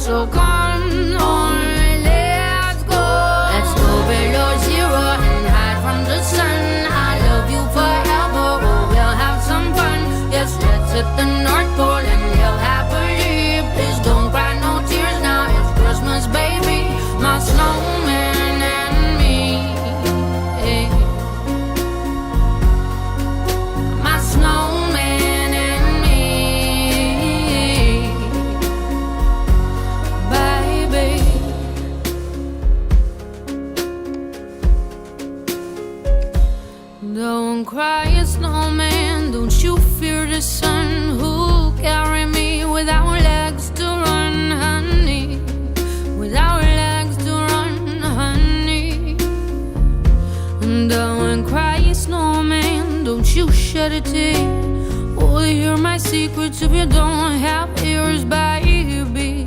So come on, let's go. Let's go below zero and hide from the sun. I love you forever, oh, we'll have some fun. Yes, let's hit the North Pole and live happily. Please don't cry no tears now, it's Christmas, baby. My snowman and me, hey. My snowman and me, baby. Don't cry, snowman, don't you fear the sun. Who'll carry me without legs to run, honey? Without legs to run, honey. Don't cry, snowman, don't you shed a tear. Oh, hear my secrets if you don't have ears, baby.